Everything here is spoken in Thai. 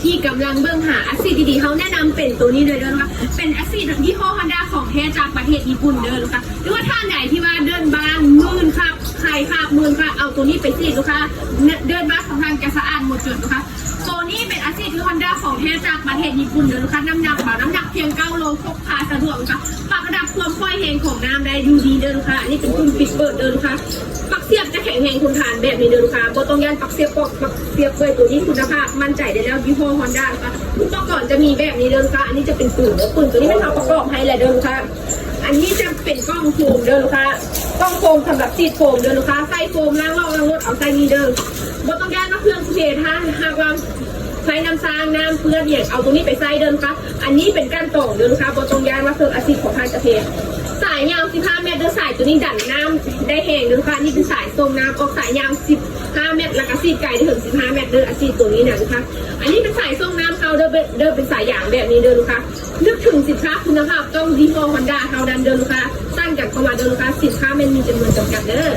ที่กำลังเบิ่งหาแอซิดดีๆเขาแนะนำเป็นตัวนี้เลยเด้อค่ะเป็นแอซิดยี่ห้อฮอนด้าของแท้จากประเทศญี่ปุ่นเด้อค่ะหรือว่าท่านไหนที่ว่าเดินบางมื่นครับใครครับมื่นครับเอาตัวนี้ไปซีดลูกค้าเดินบางของทางจะสะอาดหมดจดลูกค้าตัวนี้เป็นแอซิดฮอนด้าของแท้จากประเทศญี่ปุ่นเด้อลูกค้าน้ำหนักเบาน้ำหนักเพียง9 โลพกพาสะดวกลูกค้าปรับระดับความค่อยแห้งของน้ำได้ดูดีเด้อลูกค้าอันนี้เป็นคุณปิดเปิดเด้อลูกค้าปักเสียบจะแข็งแรงคุณทานแบบนี้เด้อลูกค้าบ่ต้องยันปักเสียบปอกปักเสียบเลยตัวนี้คุณภาพมั่นใจได้แล้วยี่ห้อฮอนด้าลูกค้าเมื่อก่อนจะมีแบบนี้เด้อลูกค้าอันนี้จะเป็นปืนตัวนี้ไม่ทำประกอบให้แหละเด้อลูกค้าอันนี้จะเป็นกล้องโฟมเด้อลูกค้ากล้องโฟมสำหรับซีดโฟมเด้อลูกค้าใส่โฟมล้างรถเอาใส่นี่เด้อบ่ต้องยันว่าเครื่องสเปรย์ท่านหากว่าใช้น้ำซางน้ำเพื่อเนี่ยเอาตรงนี้ไปใส่เดินค่ะอันนี้เป็นก้านตองเดินค่ะบนตรงยานว่าเครื่องอาซิดของทางกระเทศสายยาว15 เมตรเดินสายตัวนี้ดันน้ำได้แห้งเดินค่ะนี่เป็นสายทรงน้ำออกสายยาว15 เมตรแล้วก็ซีดไก่ได้ถึง15 เมตรเดินอาซิดตัวนี้นะคะอันนี้เป็นสายทรงน้ำเขาเดินเป็นสายยางแบบนี้เดินค่ะนึกถึงสินค้าคุณภาพต้องยี่ห้อฮอนด้าเขาดันเดินค่ะสร้างจากประวัติเดินค่ะสินค้ามันมีจำนวนจำกัดเด้อ